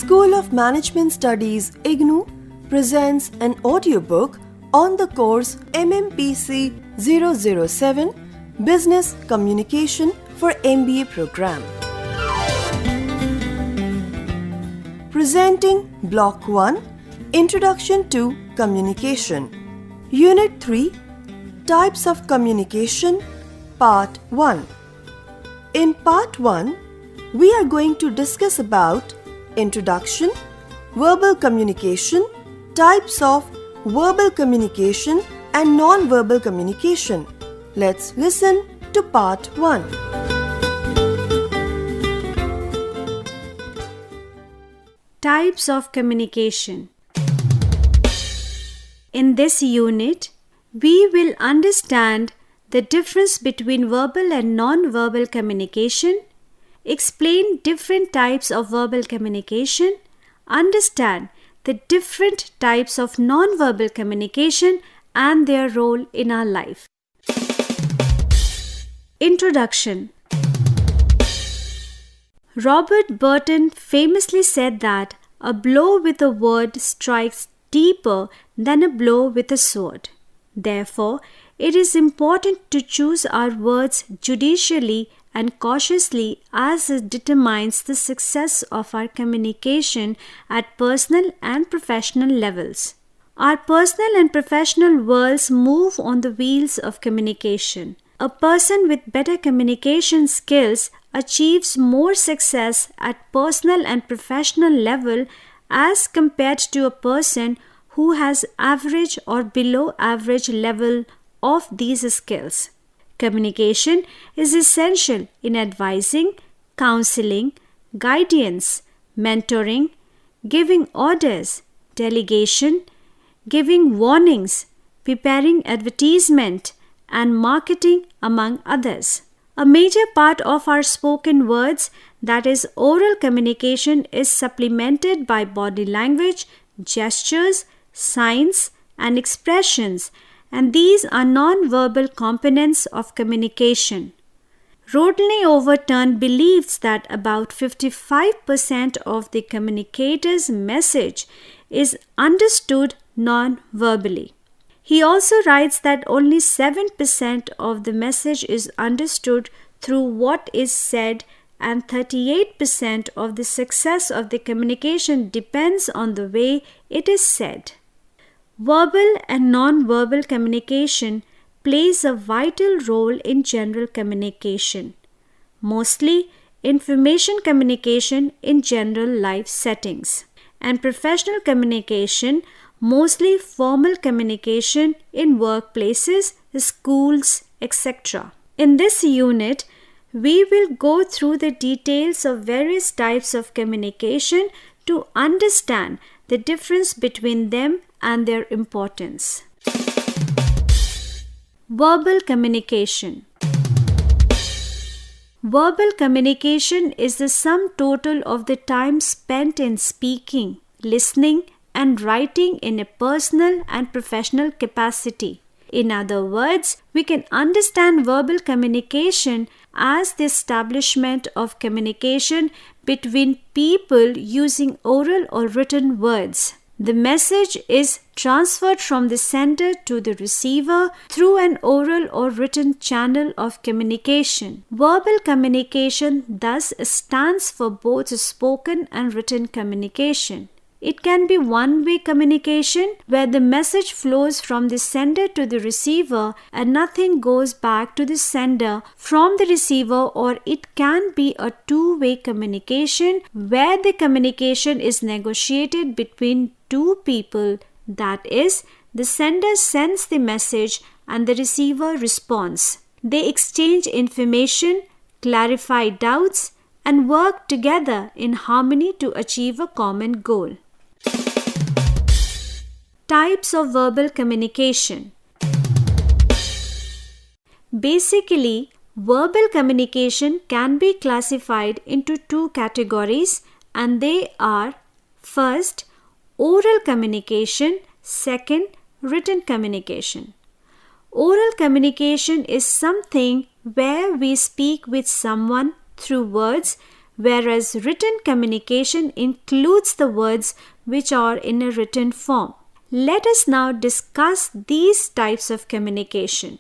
School of Management Studies IGNOU presents an audiobook on the course MMPC 007 Business Communication for MBA program. Presenting Block 1 Introduction to Communication. Unit 3 Types of Communication Part 1. In Part 1, we are going to discuss about introduction, verbal communication, types of verbal communication and non-verbal communication. Let's listen to Part 1. Types of communication. In this unit, we will understand the difference between verbal and non-verbal communication, explain different types of verbal communication, understand the different types of non-verbal communication and their role in our life. Introduction. Robert Burton famously said that a blow with a word strikes deeper than a blow with a sword. Therefore, it is important to choose our words judiciously and cautiously, as it determines the success of our communication at personal and professional levels. Our personal and professional worlds move on the wheels of communication. A person with better communication skills achieves more success at personal and professional level as compared to a person who has average or below average level of these skills. Communication is essential in advising, counseling, guidance, mentoring, giving orders, delegation, giving warnings, preparing advertisement, and marketing, among others. A major part of our spoken words, that is oral communication, is supplemented by body language, gestures, signs, and expressions, and these are non-verbal components of communication. Rodney Overton believes that about 55% of the communicator's message is understood non-verbally. He also writes that only 7% of the message is understood through what is said, and 38% of the success of the communication depends on the way it is said. Verbal and non-verbal communication plays a vital role in general communication, mostly information communication in general life settings, and professional communication, mostly formal communication in workplaces, schools, etc. In this unit, we will go through the details of various types of communication to understand the difference between them and their importance. Verbal communication. Verbal communication is the sum total of the time spent in speaking, listening, and writing in a personal and professional capacity. In other words, we can understand verbal communication as the establishment of communication between people using oral or written words. The message is transferred from the sender to the receiver through an oral or written channel of communication. Verbal communication thus stands for both spoken and written communication. It can be one-way communication where the message flows from the sender to the receiver and nothing goes back to the sender from the receiver, or it can be a two-way communication where the communication is negotiated between two people, that is, the sender sends the message and the receiver responds. They exchange information, clarify doubts, and work together in harmony to achieve a common goal. Types of verbal communication. Basically, verbal communication can be classified into two categories, and they are: first, oral communication; second, written communication. Oral communication is something where we speak with someone through words whereas written communication includes the words which are in a written form. Let us now discuss these types of communication.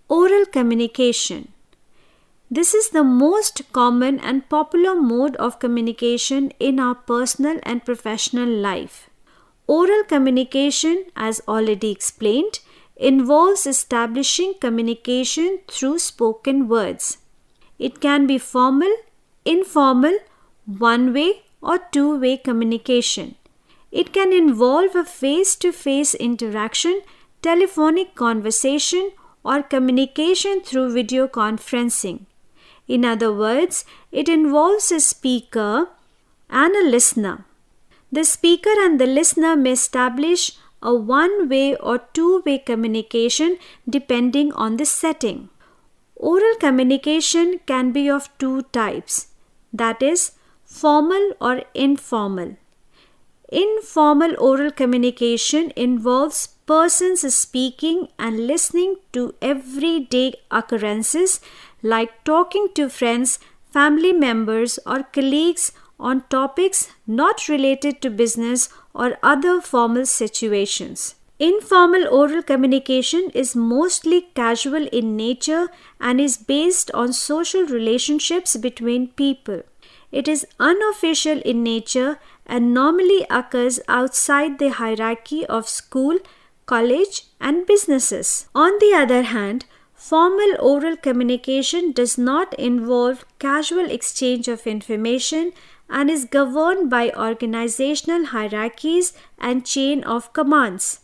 Oral communication. This is the most common and popular mode of communication in our personal and professional life. Oral communication, as already explained, involves establishing communication through spoken words. It can be formal, informal, one-way or two-way communication. It can involve a face-to-face interaction, telephonic conversation, or communication through video conferencing. In other words, it involves a speaker and a listener. The speaker and the listener may establish a one-way or two-way communication depending on the setting. Oral communication can be of two types, that is, formal or informal. Informal oral communication involves persons speaking and listening to everyday occurrences like talking to friends, family members, or colleagues on topics not related to business or other formal situations. Informal oral communication is mostly casual in nature and is based on social relationships between people. It is unofficial in nature and normally occurs outside the hierarchy of school, college, and businesses. On the other hand, formal oral communication does not involve casual exchange of information and is governed by organizational hierarchies and chain of commands.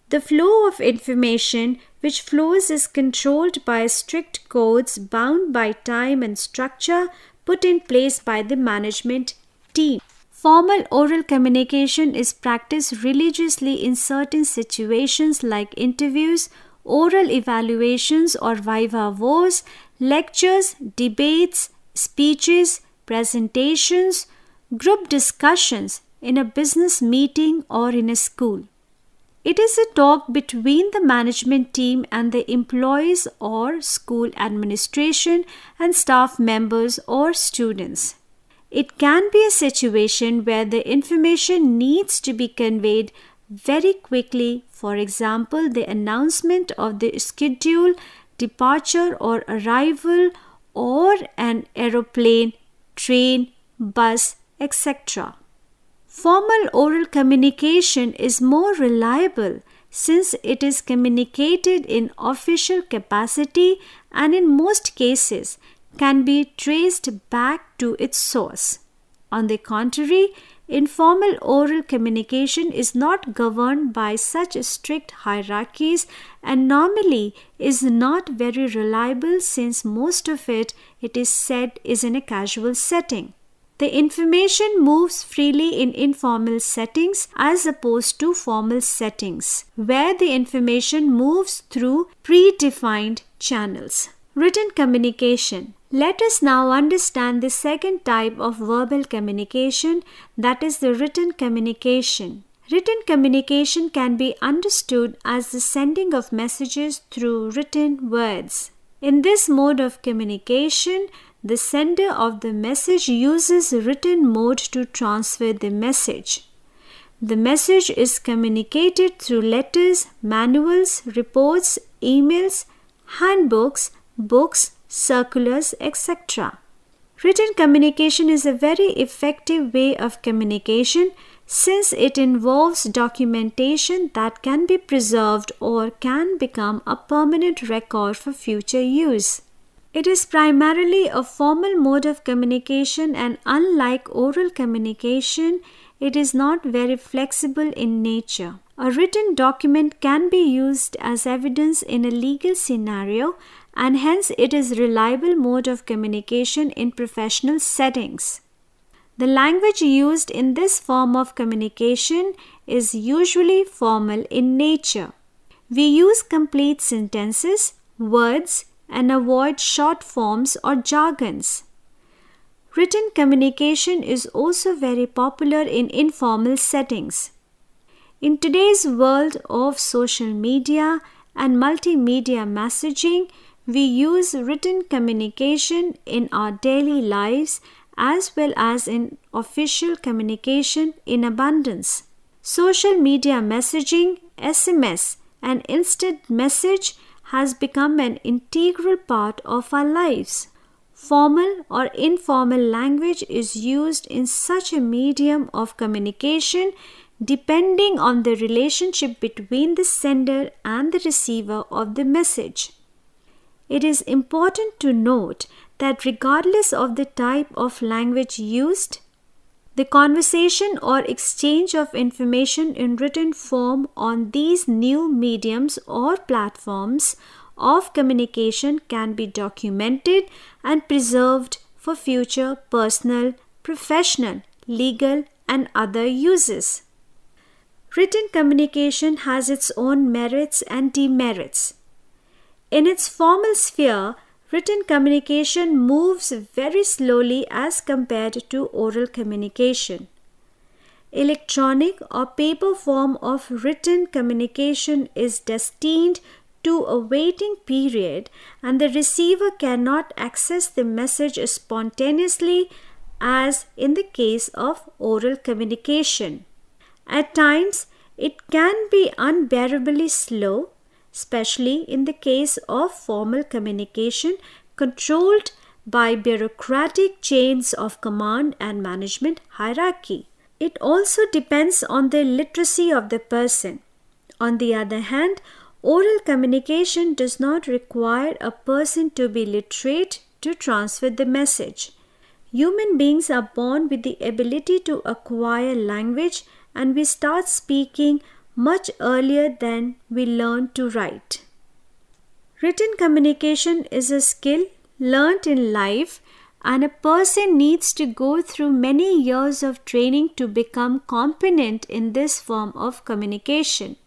The flow of information which flows is controlled by strict codes bound by time and structure put in place by the management team. Formal oral communication is practiced religiously in certain situations like interviews, oral evaluations or viva voce, lectures, debates, speeches, presentations, group discussions in a business meeting or in a school. It is a talk between the management team and the employees or school administration and staff members or students. It can be a situation where the information needs to be conveyed very quickly, for example, the announcement of the schedule, departure or arrival, or an aeroplane, train, bus, etc. Formal oral communication is more reliable since it is communicated in official capacity and in most cases can be traced back to its source. On the contrary, informal oral communication is not governed by such strict hierarchies and normally is not very reliable since most of it is said is in a casual setting. The information moves freely in informal settings as opposed to formal settings, where the information moves through predefined channels. Written communication. Let us now understand the second type of verbal communication, that is the written communication. Written communication can be understood as the sending of messages through written words. In this mode of communication, the sender of the message uses written mode to transfer the message. The message is communicated through letters, manuals, reports, emails, handbooks, books, circulars, etc. Written communication is a very effective way of communication since it involves documentation that can be preserved or can become a permanent record for future use. It is primarily a formal mode of communication and unlike oral communication, it is not very flexible in nature. A written document can be used as evidence in a legal scenario and hence it is a reliable mode of communication in professional settings. The language used in this form of communication is usually formal in nature. We use complete sentences, words, and avoid short forms or jargons. Written communication is also very popular in informal settings. In today's world of social media and multimedia messaging, We use written communication in our daily lives as well as in official communication in abundance. Social media messaging, SMS, and instant message has become an integral part of our lives. Formal or informal language is used in such a medium of communication depending on the relationship between the sender and the receiver of the message. It is important to note that regardless of the type of language used, the conversation or exchange of information in written form on these new mediums or platforms of communication can be documented and preserved for future personal, professional, legal, and other uses. Written communication has its own merits and demerits. In its formal sphere, written communication moves very slowly as compared to oral communication. Electronic or paper form of written communication is destined to a waiting period, and the receiver cannot access the message spontaneously as in the case of oral communication. At times, it can be unbearably slow, especially in the case of formal communication controlled by bureaucratic chains of command and management hierarchy. It also depends on the literacy of the person. On the other hand, oral communication does not require a person to be literate to transfer the message. Human beings are born with the ability to acquire language, and we start speaking much earlier than we learn to write. Written communication is a skill learnt in life, and a person needs to go through many years of training to become competent in this form of communication.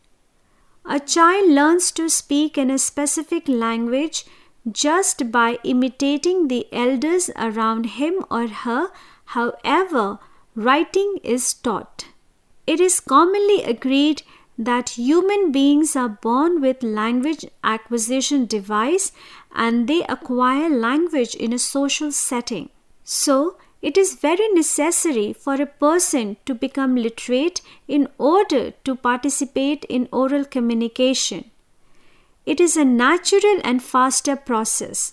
A child learns to speak in a specific language just by imitating the elders around him or her. However, writing is taught. It is commonly agreed that human beings are born with language acquisition device and they acquire language in a social setting. So, it is very necessary for a person to become literate in order to participate in oral communication. It is a natural and faster process.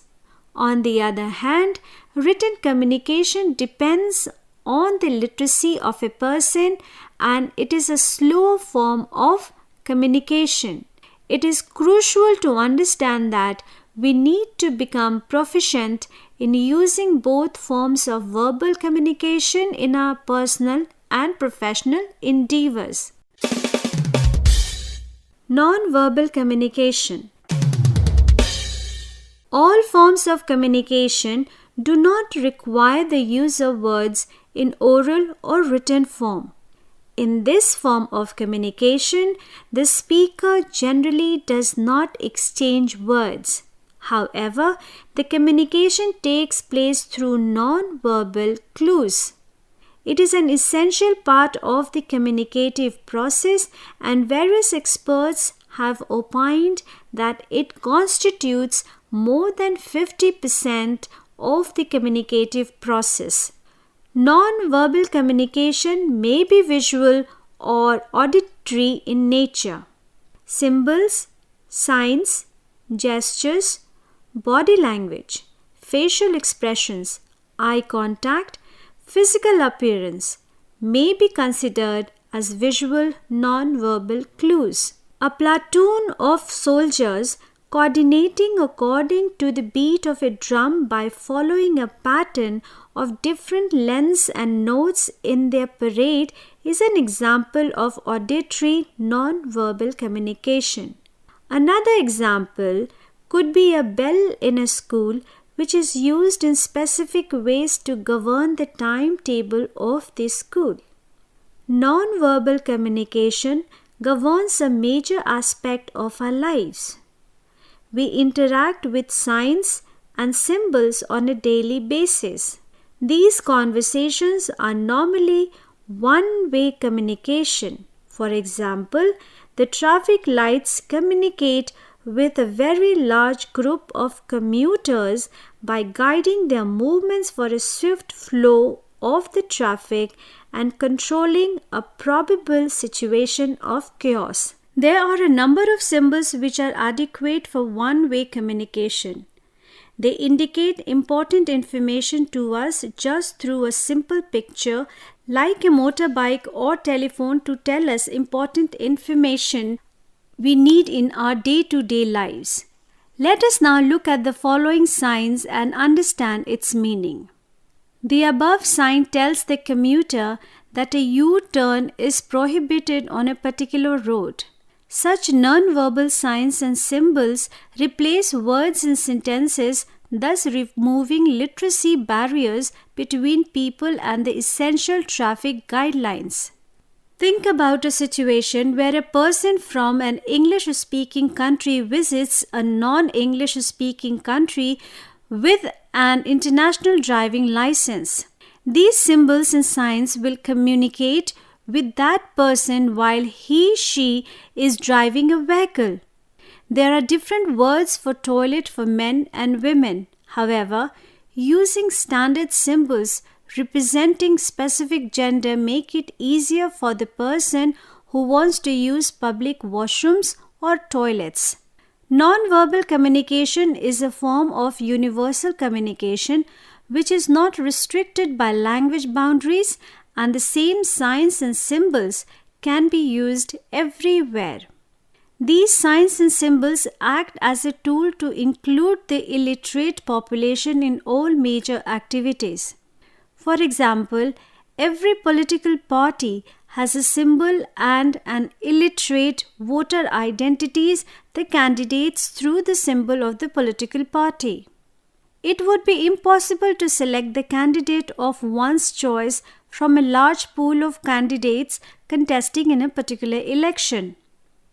On the other hand, written communication depends on the literacy of a person, and it is a slow form of communication. It is crucial to understand that we need to become proficient in using both forms of verbal communication in our personal and professional endeavors. Non-verbal communication. All forms of communication do not require the use of words in oral or written form. In this form of communication, the speaker generally does not exchange words. However, the communication takes place through non-verbal clues. It is an essential part of the communicative process, and various experts have opined that it constitutes more than 50% of the communicative process. Non-verbal communication may be visual or auditory in nature. Symbols, signs, gestures, body language, facial expressions, eye contact, physical appearance may be considered as visual non-verbal clues. A platoon of soldiers coordinating according to the beat of a drum by following a pattern of different lengths and notes in their parade is an example of auditory non-verbal communication. Another example could be a bell in a school, which is used in specific ways to govern the timetable of the school. Non-verbal communication governs a major aspect of our lives. We interact with signs and symbols on a daily basis. These conversations are normally one-way communication. For example, the traffic lights communicate with a very large group of commuters by guiding their movements for a swift flow of the traffic and controlling a probable situation of chaos. There are a number of symbols which are adequate for one-way communication. They indicate important information to us just through a simple picture, like a motorbike or telephone, to tell us important information we need in our day-to-day lives. Let us now look at the following signs and understand its meaning. The above sign tells the commuter that a U-turn is prohibited on a particular road. Such non-verbal signs and symbols replace words and sentences, thus removing literacy barriers between people and the essential traffic guidelines. Think about a situation where a person from an English-speaking country visits a non-English-speaking country with an international driving license. These symbols and signs will communicate with that person while he/she is driving a vehicle. There are different words for toilet for men and women. However, using standard symbols representing specific gender make it easier for the person who wants to use public washrooms or toilets. Non-verbal communication is a form of universal communication which is not restricted by language boundaries, and the same signs and symbols can be used everywhere. These signs and symbols act as a tool to include the illiterate population in all major activities. For example, every political party has a symbol and an illiterate voter identities the candidates through the symbol of the political party. It would be impossible to select the candidate of one's choice from a large pool of candidates contesting in a particular election.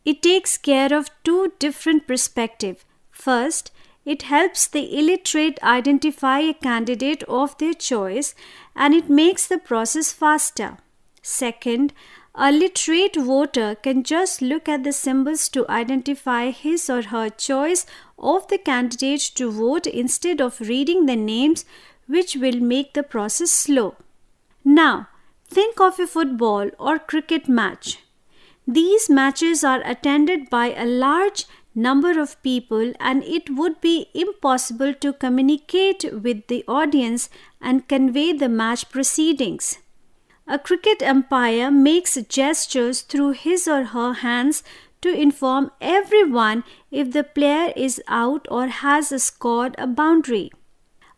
It takes care of two different perspectives. First, it helps the illiterate identify a candidate of their choice, and it makes the process faster. Second, a literate voter can just look at the symbols to identify his or her choice of the candidate to vote instead of reading the names, which will make the process slow. Now, think of a football or cricket match. These matches are attended by a large number of people, and it would be impossible to communicate with the audience and convey the match proceedings. A cricket umpire makes gestures through his or her hands to inform everyone if the player is out or has scored a boundary.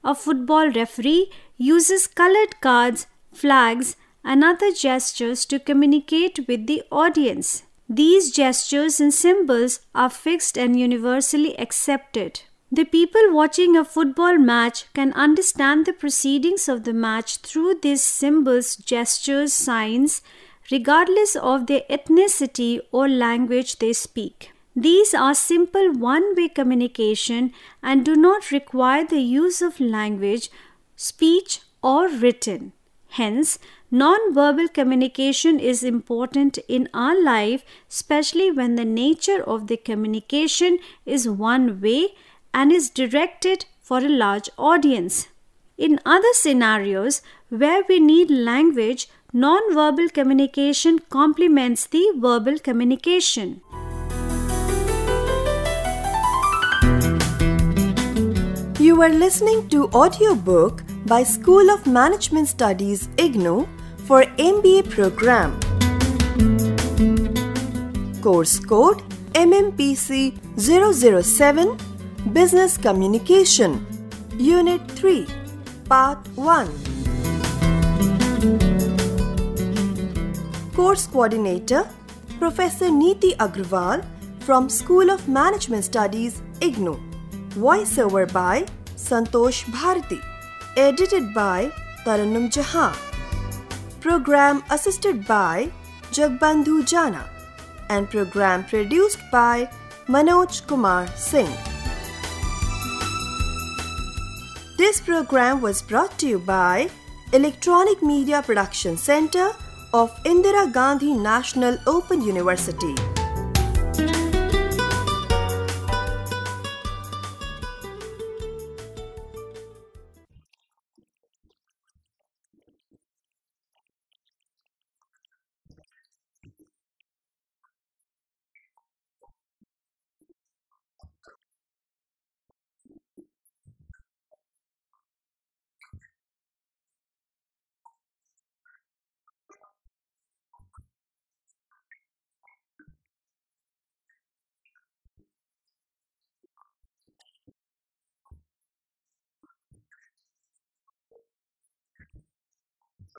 A football referee uses colored cards, flags, and other gestures to communicate with the audience. These gestures and symbols are fixed and universally accepted. The people watching a football match can understand the proceedings of the match through these symbols, gestures, signs, regardless of their ethnicity or language they speak. These are simple one-way communication and do not require the use of language, speech, or written. Hence, non-verbal communication is important in our life, especially when the nature of the communication is one way and is directed for a large audience. In other scenarios where we need language, non-verbal communication complements the verbal communication. You are listening to audiobook by School of Management Studies IGNOU for MBA program. Course code MMPC 007 Business Communication, Unit 3, Part 1. Course Coordinator Professor Neeti Agrawal from School of Management Studies IGNOU. Voiceover by Santosh Bharati. Edited by Tarannum Jahan. Program assisted by Jagbandhu Jana. And program produced by Manoj Kumar Singh. This program was brought to you by Electronic Media Production Center of Indira Gandhi National Open University.